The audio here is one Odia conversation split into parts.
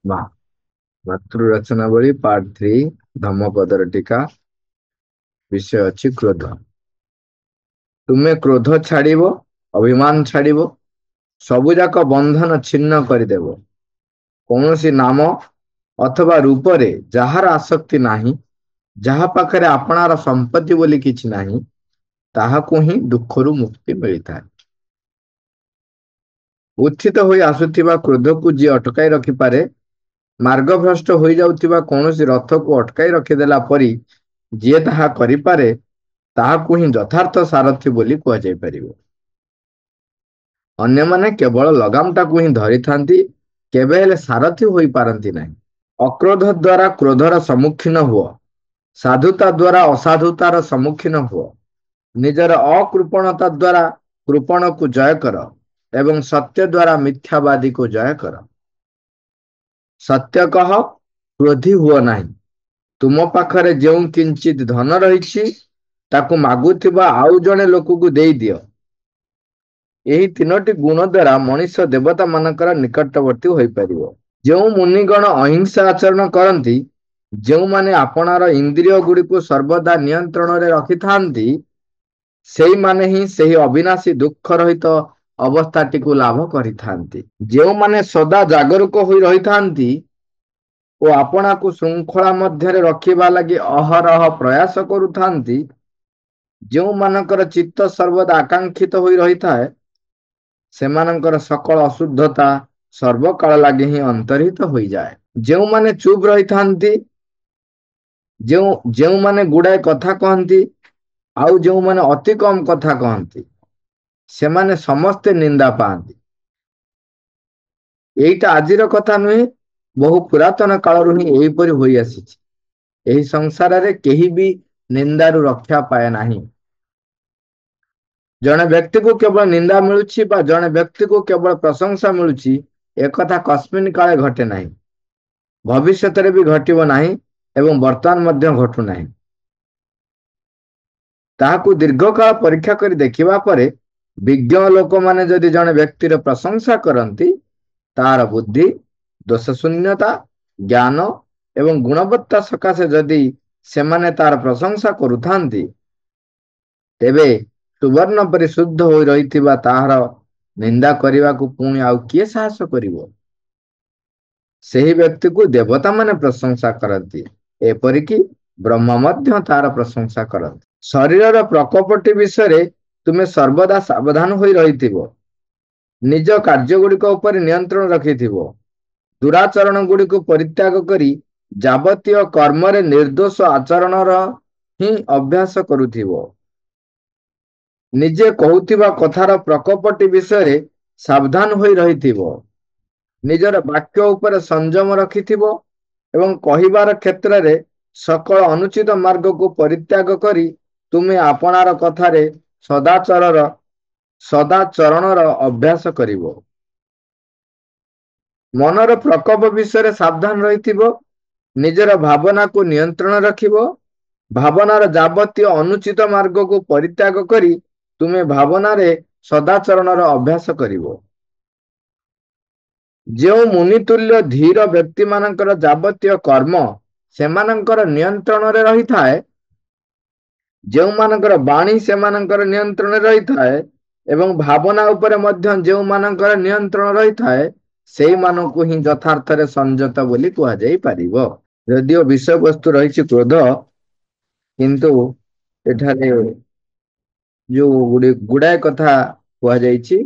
ମା ମାତୃ ରଚନାବଳୀ ପାର୍ଟ 3 ଧମ୍ମପଦର ଟୀକା। ବିଷୟ ଅଛି କ୍ରୋଧ। ତୁମେ କ୍ରୋଧ ଛାଡ଼ିବ, ଅଭିମାନ ଛାଡ଼ିବ, ସବୁଯାକ ବନ୍ଧନ ଛିନ୍ନ କରିଦେବ। କୌଣସି ନାମ ଅଥବା ରୂପରେ ଯାହାର ଆସକ୍ତି ନାହିଁ, ଯାହା ପାଖରେ ଆପଣାର ସମ୍ପତ୍ତି ବୋଲି କିଛି ନାହିଁ, ତାହାକୁ ହିଁ ଦୁଃଖରୁ ମୁକ୍ତି ମିଳିଥାଏ। ଉତ୍ଥିତ ହୋଇ ଆସୁଥିବା କ୍ରୋଧକୁ ଯିଏ ଅଟକାଇ ରଖିପାରେ, ମାର୍ଗଭ୍ରଷ୍ଟ ହୋଇଯାଉଥିବା କୌଣସି ରଥକୁ ଅଟକାଇ ରଖିଦେଲା ପରି ଯିଏ ତାହା କରିପାରେ, ତାହାକୁ ହିଁ ଯଥାର୍ଥ ସାରଥି ବୋଲି କୁହାଯାଇପାରିବ। ଅନ୍ୟମାନେ କେବଳ ଲଗାମଟାକୁ ହିଁ ଧରିଥାନ୍ତି, କେବେ ହେଲେ ସାରଥି ହୋଇପାରନ୍ତି ନାହିଁ। ଅକ୍ରୋଧ ଦ୍ୱାରା କ୍ରୋଧର ସମ୍ମୁଖୀନ ହୁଅ, ସାଧୁତା ଦ୍ୱାରା ଅସାଧୁତାର ସମ୍ମୁଖୀନ ହୁଅ, ନିଜର ଅକୃପଣତା ଦ୍ୱାରା କୃପଣକୁ ଜୟ କର ଏବଂ ସତ୍ୟ ଦ୍ୱାରା ମିଥ୍ୟାବାଦୀକୁ ଜୟ କର। ସତ୍ୟ କହ, କ୍ରୋଧୀ ହୁଅ ନାହିଁ। ତୁମ ପାଖରେ ଯେଉଁ କିଞ୍ଚିତ ଧନ ରହିଛି, ତାକୁ ମାଗୁଥିବା ଆଉ ଜଣେ ଲୋକକୁ ଦେଇଦିଅ। ଏହି ତିନୋଟି ଗୁଣ ଦ୍ୱାରା ମଣିଷ ଦେବତା ମାନଙ୍କର ନିକଟବର୍ତ୍ତୀ ହୋଇପାରିବ। ଯେଉଁ ମୁନିଗଣ ଅହିଂସା ଆଚରଣ କରନ୍ତି, ଯେଉଁମାନେ ଆପଣାର ଇନ୍ଦ୍ରିୟ ଗୁଡ଼ିକୁ ସର୍ବଦା ନିୟନ୍ତ୍ରଣରେ ରଖିଥାନ୍ତି, ସେଇମାନେ ହିଁ ସେହି ଅବିନାଶୀ ଦୁଃଖ ରହିତ ଅବସ୍ଥାଟିକୁ ଲାଭ କରିଥାନ୍ତି। ଯେଉଁମାନେ ସଦା ଜାଗରୁକ ହୋଇ ରହିଥାନ୍ତି ଓ ଆପଣାକୁ ଶୃଙ୍ଖଳା ମଧ୍ୟରେ ରଖିବା ଲାଗି ଅହରହ ପ୍ରୟାସ କରୁଥାନ୍ତି, ଯେଉଁମାନଙ୍କର ଚିତ୍ତ ସର୍ବଦା ଆକାଂକ୍ଷିତ ହୋଇ ରହିଥାଏ, ସେମାନଙ୍କର ସକଳ ଅଶୁଦ୍ଧତା ସର୍ବକାଳ ଲାଗି ହିଁ ଅନ୍ତର୍ହିତ ହୋଇଯାଏ। ଯେଉଁମାନେ ଚୁପ୍ ରହିଥାନ୍ତି, ଯେଉଁମାନେ ଗୁଡ଼ାଏ କଥା କହନ୍ତି, ଆଉ ଯେଉଁମାନେ ଅତି କମ୍ କଥା କହନ୍ତି, ସେମାନେ ସମସ୍ତେ ନିନ୍ଦା ପାଆନ୍ତି। ଏଇଟା ଆଜିର କଥା ନୁହେଁ, ବହୁ ପୁରାତନ କାଳରୁ ହିଁ ଏହିପରି ହୋଇ ଆସିଛି। ଏହି ସଂସାରରେ କେହି ବି ନିନ୍ଦାରୁ ରକ୍ଷା ପାଏ ନାହିଁ। ଜଣେ ବ୍ୟକ୍ତିକୁ କେବଳ ନିନ୍ଦା ମିଳୁଛି ବା ଜଣେ ବ୍ୟକ୍ତିକୁ କେବଳ ପ୍ରଶଂସା ମିଳୁଛି, ଏକଥା କସ୍ମିନ୍ କାଳେ ଘଟେ ନାହିଁ, ଭବିଷ୍ୟତରେ ବି ଘଟିବ ନାହିଁ ଏବଂ ବର୍ତ୍ତମାନ ମଧ୍ୟ ଘଟୁନାହିଁ। ତାହାକୁ ଦୀର୍ଘକାଳ ପରୀକ୍ଷା କରି ଦେଖିବା ପରେ ବିଜ୍ଞ ଲୋକମାନେ ଯଦି ଜଣେ ବ୍ୟକ୍ତିର ପ୍ରଶଂସା କରନ୍ତି, ତାହାର ବୁଦ୍ଧି, ଦୋଷଶୂନ୍ୟତା, ଜ୍ଞାନ ଏବଂ ଗୁଣବତ୍ତା ସକାଶେ ଯଦି ସେମାନେ ତାର ପ୍ରଶଂସା କରୁଥାନ୍ତି, ତେବେ ସୁବର୍ଣ୍ଣ ପରି ଶୁଦ୍ଧ ହୋଇ ରହିଥିବା ତାହାର ନିନ୍ଦା କରିବାକୁ ପୁଣି ଆଉ କିଏ ସାହସ କରିବ? ସେହି ବ୍ୟକ୍ତିକୁ ଦେବତାମାନେ ପ୍ରଶଂସା କରନ୍ତି, ଏପରିକି ବ୍ରହ୍ମ ମଧ୍ୟ ତାର ପ୍ରଶଂସା କରନ୍ତି। ଶରୀରର ପ୍ରକୋପଟି ବିଷୟରେ ତୁମେ ସର୍ବଦା ସାବଧାନ ହୋଇ ରହିଥିବ। ନିଜ କାର୍ଯ୍ୟଗୁଡ଼ିକ ଉପରେ ନିୟନ୍ତ୍ରଣ ରଖିଥିବ। ଦୁରାଚରଣ ଗୁଡ଼ିକୁ ପରିତ୍ୟାଗ କରି ଯାବତୀୟ କର୍ମରେ ନିର୍ଦ୍ଦୋଷ ଆଚରଣର ହିଁ ଅଭ୍ୟାସ କରୁଥିବ। ନିଜେ କହୁଥିବା କଥାର ପ୍ରକୋପଟି ବିଷୟରେ ସାବଧାନ ହୋଇ ରହିଥିବ। ନିଜର ବାକ୍ୟ ଉପରେ ସଂଯମ ରଖିଥିବ ଏବଂ କହିବାର କ୍ଷେତ୍ରରେ ସକଳ ଅନୁଚିତ ମାର୍ଗକୁ ପରିତ୍ୟାଗ କରି ତୁମେ ଆପଣାର କଥାରେ ସଦାଚରଣର ଅଭ୍ୟାସ କରିବ। ମନର ପ୍ରକୋପ ବିଷୟରେ ସାବଧାନ ରହିଥିବ। ନିଜର ଭାବନାକୁ ନିୟନ୍ତ୍ରଣ ରଖିବ। ଭାବନାର ଯାବତୀୟ ଅନୁଚିତ ମାର୍ଗକୁ ପରିତ୍ୟାଗ କରି ତୁମେ ଭାବନାରେ ସଦାଚରଣର ଅଭ୍ୟାସ କରିବ। ଯେଉଁ ମୁନିତୁଲ୍ୟ ଧୀର ବ୍ୟକ୍ତିମାନଙ୍କର ଯାବତୀୟ କର୍ମ ସେମାନଙ୍କର ନିୟନ୍ତ୍ରଣରେ ରହିଥାଏ, ଯେଉଁମାନଙ୍କର ବାଣୀ ସେମାନଙ୍କର ନିୟନ୍ତ୍ରଣରେ ରହିଥାଏ ଏବଂ ଭାବନା ଉପରେ ମଧ୍ୟ ଯେଉଁମାନଙ୍କର ନିୟନ୍ତ୍ରଣ ରହିଥାଏ, ସେଇମାନଙ୍କୁ ହିଁ ଯଥାର୍ଥରେ ସଂଯତ ବୋଲି କୁହାଯାଇପାରିବ। ଯଦିଓ ବିଷୟବସ୍ତୁ ରହିଛି କ୍ରୋଧ, କିନ୍ତୁ ଏଠାରେ ଯୋଉ ଗୁଡାଏ କଥା କୁହାଯାଇଛି,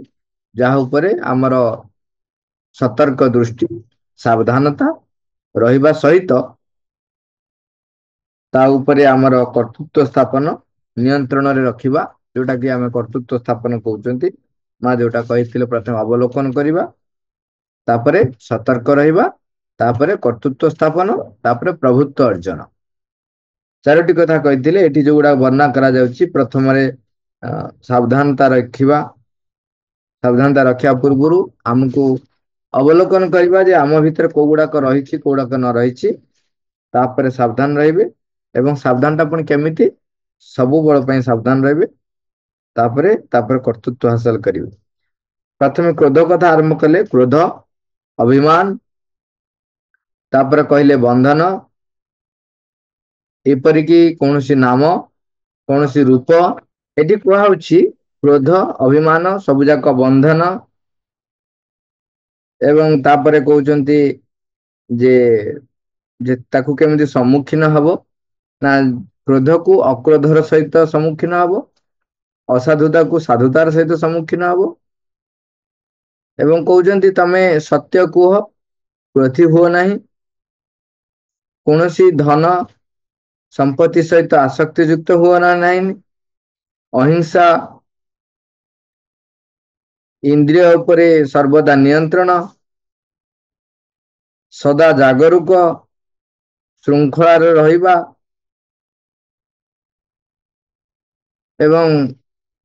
ଯାହା ଉପରେ ଆମର ସତର୍କ ଦୃଷ୍ଟି, ସାବଧାନତା ରହିବା ସହିତ ତା ଉପରେ ଆମର କର୍ତ୍ତୃତ୍ୱ ସ୍ଥାପନ, ନିୟନ୍ତ୍ରଣରେ ରଖିବା, ଯୋଉଟା କି ଆମେ କର୍ତ୍ତୃତ୍ୱ ସ୍ଥାପନ କହୁଛନ୍ତି। ମା ଯୋଉଟା କହିଥିଲେ, ପ୍ରଥମେ ଅବଲୋକନ କରିବା, ତାପରେ ସତର୍କ ରହିବା, ତାପରେ କର୍ତ୍ତୃତ୍ୱ ସ୍ଥାପନ, ତାପରେ ପ୍ରଭୁତ୍ୱ ଅର୍ଜନ। ଚାରୋଟି କଥା କହିଥିଲେ। ଏଠି ଯୋଉଗୁଡା ବର୍ଣ୍ଣନା କରାଯାଉଛି, ପ୍ରଥମରେ ସାବଧାନତା ରଖିବା। ସାବଧାନତା ରଖିବା ପୂର୍ବରୁ ଆମକୁ ଅବଲୋକନ କରିବା ଯେ ଆମ ଭିତରେ କୋଉ ଗୁଡାକ ରହିଛି, କୋଉ ଗୁଡାକ ନ ରହିଛି। ତାପରେ ସାବଧାନ ରହିବେ ଏବଂ ସାବଧାନଟା ପୁଣି କେମିତି, ସବୁବେଳ ପାଇଁ ସାବଧାନ ରହିବେ। ତାପରେ କର୍ତ୍ତୃତ୍ୱ ହାସଲ କରିବେ। ପ୍ରଥମେ କ୍ରୋଧ କଥା ଆରମ୍ଭ କଲେ। କ୍ରୋଧ, ଅଭିମାନ तापर कहले बंधन, एपरिकी कौनसी नाम कौनसी रूप एटी कुहाउछि क्रोध अभिमान सब जाक बंधन। एवं तापर कहउचंती जे जे ताकू केमिति सम्मुखीन हबो ना क्रोध को अक्रोधर सहित सम्मुखीन हबो, असाधुता को साधुतार सहित सम्मुखीन हबो। एवं कहउचंती तमे सत्य कुह प्रति हुओ नाही, कौनसी धन संपत्ति सहित आसक्ति युक्त हुओ ना नहीं, अहिंसा इंद्रिय उपरे सर्वदा नियंत्रण, सदा जागरूक श्रृंखला रहिबा। एवं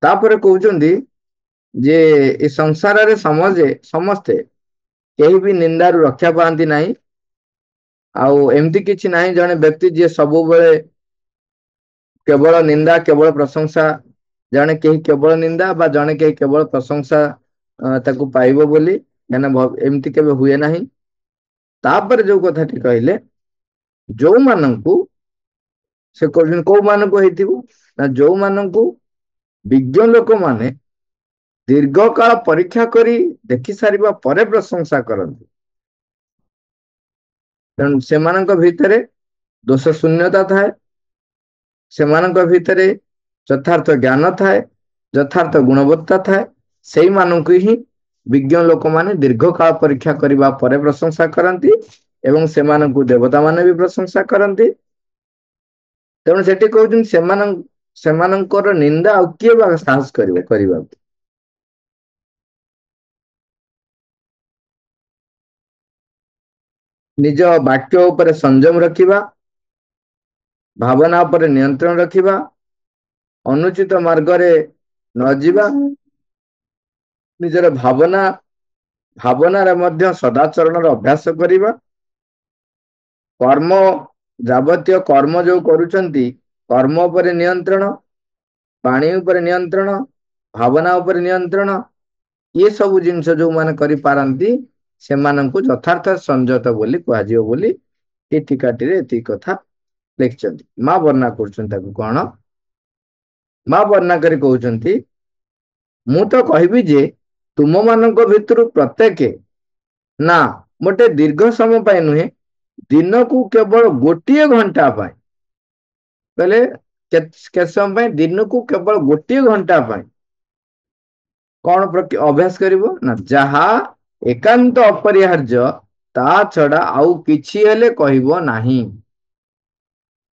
तापर कहउचंती जे ए संसार रे समस्ते केही भी निंदारु रक्षा पाती नहीं। आउ एमती किछि नहीं जने व्यक्ति जे सबु बेले केवल निंदा केवल प्रशंसा, जने केही केवल निंदा बा जने केही केवल प्रशंसा ताकू पाइबो बोली एमती केबे हुए नहीं। तापर जो कथाटी कहले जो माननकु से कहउछन को माननकु हेतिबो ना जो माननकु विज्ञ लोक माने दीर्घ काल परीक्षा करी देखि सारिबा परे प्रशंसा करନ୍ତି। तेणु सेमानंक भितरे दोष शून्यता थाए, सेमानंक भितरे यथार्थ ज्ञान थाए, यथार्थ गुणवत्ता थाए। सेई मानंकु ही विज्ञ लोक माने दीर्घ काल परीक्षा करिबा परे प्रशंसा करନ୍ତି एवं सेमानंकु देवता माने भी प्रशंसा करନ୍ତି। तेणु सेठी कहउछन सेमानंकर निंदा आ किए बा साहस करिबा। निज वाक्य उपरे संयम रखिबा, भावना उपरे नियंत्रण रखिबा, अनुचित मार्ग रे न जीवा, निजर भावना रे मध्य सदाचरण अभ्यास करिबा, कर्म जावतीय कर्म जो करूचंती कर्म उपरे नियंत्रण, पानी उपरे नियंत्रण, भावना उपरे नियंत्रण, ये सब जिनस जो माने करि पारंती सेमानंकु यथार्थ संयत बोली कुहाजियो बोली ए टीकाटी रे एती कथा लिखचंती। मां वर्णना करचंती ताकू कोन मां वर्णना करी कहउचंती मु तो कहबी जे तुम मानक भितरु प्रत्येक ना मोटे दीर्घ समय पाए नुहे दिन को केवल गोटे घंटा पाए पहले के समय पाए दिन को केवल गोटे घंटा पाए कौन अभ्यास करिवो ना जहा एकांत अपरिहार्य ता छड़ा आउ किछि हेले कहिबो नाही।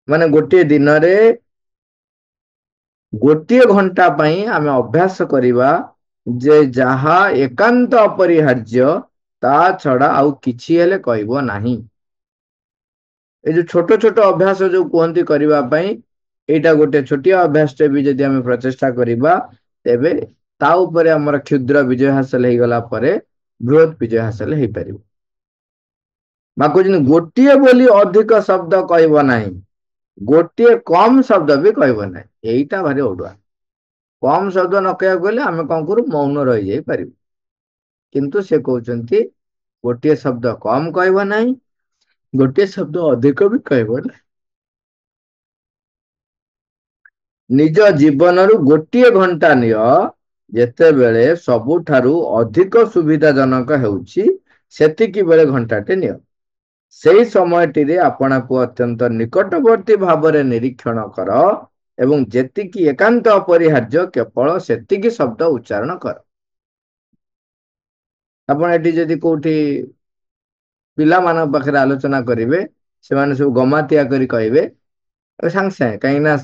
माने गोटे दिन रे गोटे घंटा पाई आमे अभ्यास करिबा जे जहा एकांत अपरिहार्य ता छड़ा आउ किछि हेले कहिबो नाही। ए जो छोट छोट अभ्यास जो कहंती करिबा पई एटा गोटे छोटिया अभ्यास टे भी जदि आमे प्रचेष्टा करिबा तेबे ता ऊपर हमर क्षुद्र विजय हासिल हे गला परे बृहत विजय हासिल हे परिबो। बाकुजिन गोटिए बोली अधिक शब्द कहबो नाही, गोटिए कम शब्द भी कहबो नाही। एईटा भारी ओडुआ कम शब्द न कहया गले आमे कोन करू मौन रहि जाई परिबो, किंतु से कहउचंती गोटिए शब्द कम कहबो नाही, गोटिए शब्द अधिक भी कहबो नाही। निज जीवन रु गोटिए घंटा नियो जेते बेले सबुठारु अधिक सुविधाजनक हेउछि सेतिकी बेले घंटाटे नियो। सेई समयटिरे आपणाकु अत्यंत निकटवर्ती भावरे निरीक्षण कर एवं जेतिकी एकांत अपरिहार्य केवल सेतिकी शब्द उच्चारण कर। आपण एटी जदि कोठी पिला मान पाखरे आलोचना करिवे से माने सब गमातिया करी कहिबे सांग सांग कहीं ना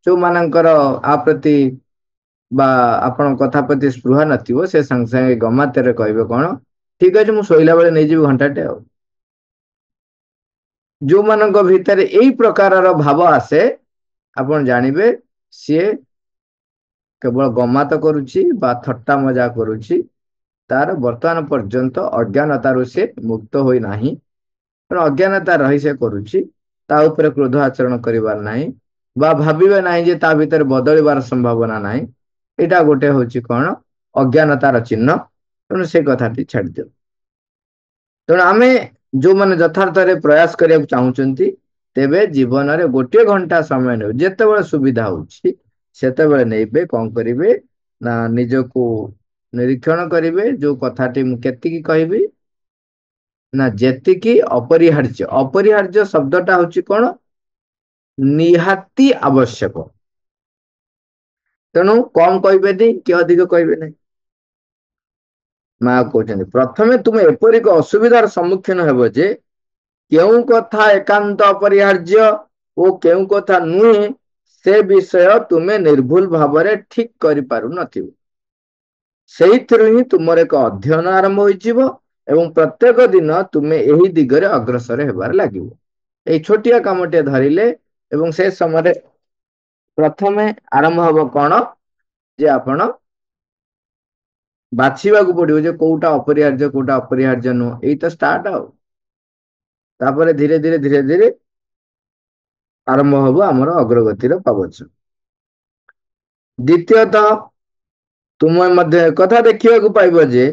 जो मानकर आ प्रति बा आपण कथा प्रति स्पृहा नथिबो से सांग सांग गमातेरे कहिबे कोन ठीक अछि मु सोइला बेले नै जीव घंटाटे आ जो मानक भितरे एई प्रकारर भाव आसे आपण जानिबे से केवल गमात करूची बा थट्टा मजा करूची तार वर्तमान पर्यंत अज्ञानतारु से मुक्त होई नाही। अज्ञानता रही से करूची ता ऊपर क्रोध आचरण करिवार नाही बा भाबिबे नाही जे ता भीतर बदलिबार संभावना नाही। एटा गोटे होची कोन अज्ञानतार चिन्ह। तेणु से कथाटी छाड़ दियो। तेणु आमे जो माने यथार्थ रे प्रयास करने चाहूचंती तेबे जीवन रे गोटे घंटा समय ने जेतेबेले सुविधा होची सेतेबेले नेबे कोन करिवे ना निजको निरीक्षण करिवे जो कथाटी मु केतिकी कहबी ना जेतिकी अपरिहार्य अपरिहार्य शब्दटा होची कोन निहाती आवश्यक तेणु कम कहबेनी कि अधिक कहबे नहीं माँ कहते प्रथमे तुम एपरिक असुविधार सम्मुखीन हेब जे केउ कथा एकांत अपरिहार्य ओ केउ कथा नुहे से विषय तुमे निर्भुल भावरे ठीक करि पारु नथिबो सेहिथिरु ही तुमर एक अध्ययन आरंभ होइजिवो एवं प्रत्येक दिन तुमे एही दिगरे अग्रसर हेबार लागिवो एई छोटिया कामटे धरिले एवं से समय प्रथमे आरंभ हबो कोन जे आपण बाछिବାକୁ पड़िବ ଯେ କୋଉଟା ଅପରିହାର୍ଯ୍ୟ କୋଉଟା ଅପରିହାର୍ଯ୍ୟ ନୁହଁ ଏଇ ତ ଷ୍ଟାର୍ଟ ଆଉ ତାପରେ ଧୀରେ ଧୀରେ ଆରମ୍ଭ ହବ ଆମର ଅଗ୍ରଗତିର ପାବଛ ଦ୍ୱିତୀୟତଃ ତୁମେ ମଧ୍ୟ କଥା ଦେଖିବାକୁ ପାଇବ ଯେ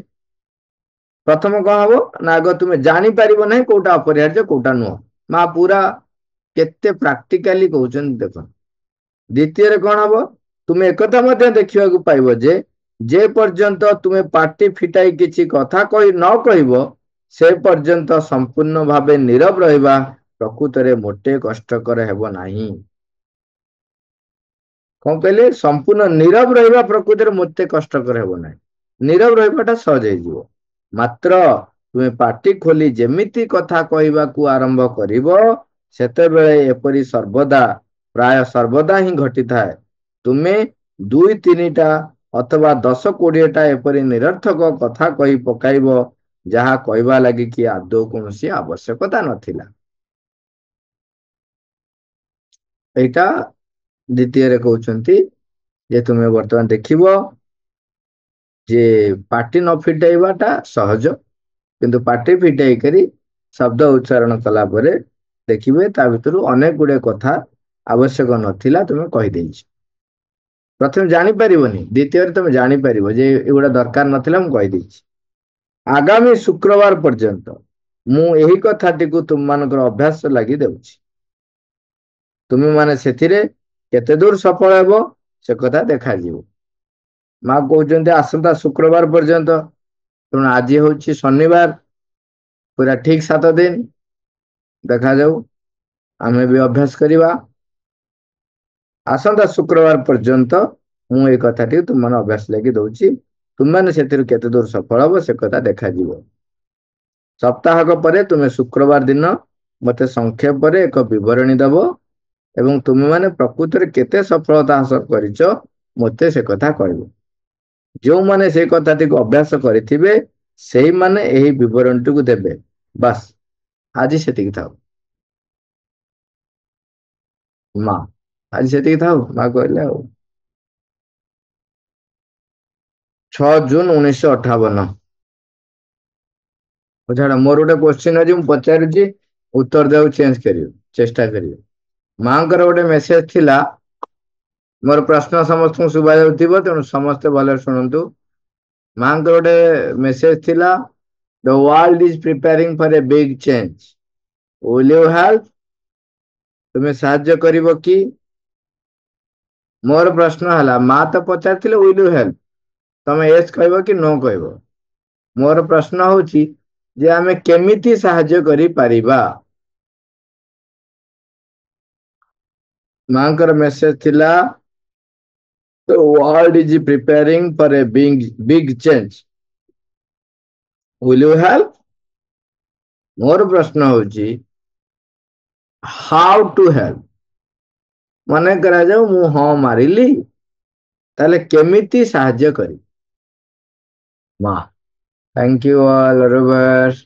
ପ୍ରଥମ କଣ ହବ ନା ଆଗ ତୁମେ ଜାଣିପାରିବ ନାହିଁ କୋଉଟା ଅପରିହାର୍ଯ୍ୟ କୋଉଟା ନୁହଁ ମା ପୁରା କେତେ ପ୍ରାକ୍ଟିକାଲି କହୁଛନ୍ତି ଦେଖ ଦ୍ୱିତୀୟରେ କଣ ହବ ତୁମେ ଏକଥା ମଧ୍ୟ ଦେଖିବାକୁ ପାଇବ ଯେ ପର୍ଯ୍ୟନ୍ତ ତୁମେ ପାଟି ଫିଟାଇ କିଛି କଥା କହି ନ କହିବ ସେ ପର୍ଯ୍ୟନ୍ତ ସମ୍ପୂର୍ଣ୍ଣ ଭାବେ ନୀରବ ରହିବା ପ୍ରକୃତରେ ମୋଟେ କଷ୍ଟକର ହେବ ନାହିଁ କଣ କହିଲେ ସମ୍ପୂର୍ଣ୍ଣ ନୀରବ ରହିବା ପ୍ରକୃତରେ ମୋତେ କଷ୍ଟକର ହେବ ନାହିଁ ନୀରବ ରହିବାଟା ସହଜ ହେଇଯିବ ମାତ୍ର ତୁମେ ପାଟି ଖୋଲି ଯେମିତି କଥା କହିବାକୁ ଆରମ୍ଭ କରିବ ସେତେବେଳେ ଏପରି ପ୍ରାୟ ସର୍ବଦା ହିଁ ଘଟିଥାଏ ତୁମେ 2-3ଟା ଅଥବା 10-20ଟା ଏପରି ନିରର୍ଥକ କଥା କହି ପକାଇବ ଯାହା କହିବା ଲାଗି କି ଆଦୌ କୌଣସି ଆବଶ୍ୟକତା ନଥିଲା ଏଇଟା ଦ୍ୱିତୀୟରେ କହୁଛନ୍ତି ଯେ ତୁମେ ବର୍ତ୍ତମାନ ଦେଖିବ ଯେ ପାଟି ନ ଫିଟାଇବାଟା ସହଜ କିନ୍ତୁ ପାଟି ଫିଟାଇ କରି ଶବ୍ଦ ଉଚ୍ଚାରଣ କଲା ପରେ ଦେଖିବେ ତା ଭିତରୁ ଅନେକ ଗୁଡେ କଥା ଆବଶ୍ୟକ ନଥିଲା ତୁମେ କହିଦେଇଛ ପ୍ରଥମେ ଜାଣିପାରିବନି ଦ୍ୱିତୀୟରେ ତୁମେ ଜାଣିପାରିବ ଯେ ଏଗୁଡା ଦରକାର ନଥିଲା ମୁଁ କହିଦେଇଛି ଆଗାମୀ ଶୁକ୍ରବାର ପର୍ଯ୍ୟନ୍ତ ମୁଁ ଏହି କଥାଟିକୁ ତୁମମାନଙ୍କର ଅଭ୍ୟାସ ଲାଗି ଦେଉଛି ତୁମେ ମାନେ ସେଥିରେ କେତେ ଦୂର ସଫଳ ହେବ ସେ କଥା ଦେଖାଯିବ ମା କହୁଛନ୍ତି ଆସନ୍ତା ଶୁକ୍ରବାର ପର୍ଯ୍ୟନ୍ତ ତେଣୁ ଆଜି ହଉଛି ଶନିବାର ପୁରା ଠିକ 7 ଦିନ ଦେଖାଯାଉ ଆମେ ବି ଅଭ୍ୟାସ କରିବା ଆସନ୍ତା ଶୁକ୍ରବାର ପର୍ଯ୍ୟନ୍ତ ମୁଁ ଏହି କଥାଟି ତୁମମାନେ ଅଭ୍ୟାସ ଲାଗି ଦଉଛି ତୁମମାନେ ସେଥିରୁ କେତେ ଦୂର ସଫଳ ହେବ ସେ କଥା ଦେଖାଯିବ ସପ୍ତାହକ ପରେ ତୁମେ ଶୁକ୍ରବାର ଦିନ ମୋତେ ସଂକ୍ଷେପରେ ଏକ ବିବରଣୀ ଦେବ ଏବଂ ତୁମେମାନେ ପ୍ରକୃତରେ କେତେ ସଫଳତା ହାସଲ କରିଛ ମୋତେ ସେ କଥା କହିବ ଯେଉଁମାନେ ସେ କଥାଟିକୁ ଅଭ୍ୟାସ କରିଥିବେ ସେଇମାନେ ଏହି ବିବରଣୀଟିକୁ ଦେବେ ବାସ୍ ଆଜି ସେତିକି ଥାଉ ମା ଆଜି ସେତିକି ଥାଉ ମା କହିଲେ ଆଉ 6 ଜୁନ 1958 ଛାଡ ମୋର ଗୋଟେ କ୍ୱେଶ୍ଚିନ୍ ଅଛି ମୁଁ ପଚାରୁଛି ଉତ୍ତର ଦେବାକୁ ଚେଷ୍ଟା କରିବେ ମାଙ୍କର ଗୋଟେ ମେସେଜ ଥିଲା ମୋର ପ୍ରଶ୍ନ ସମସ୍ତଙ୍କୁ ଶୁଭା ଯାଉଥିବ ତେଣୁ ସମସ୍ତେ ଭଲରେ ଶୁଣନ୍ତୁ ମାଙ୍କର ଗୋଟେ ମେସେଜ ଥିଲା the world is preparing for a big change will you help ତୁମେ ସାହାଯ୍ୟ କରିବ କି ମୋର ପ୍ରଶ୍ନ ହେଲା ମା ତ ପଚାରିଥିଲେ will you help ତମେ yes କହିବ କି no କହିବ ମୋର ପ୍ରଶ୍ନ ହଉଛି ଯେ ଆମେ କେମିତି ସାହାଯ୍ୟ କରିପାରିବା ମାଙ୍କର ମେସେଜ ଥିଲା the world is preparing for a big change will you help ମୋର ପ୍ରଶ୍ନ ହଉଛି how to help ମନେ କରାଯାଉ ମୁଁ ହଁ ମାରିଲି ତାହେଲେ କେମିତି ସାହାଯ୍ୟ କରିବି ମା thank you all, Robert.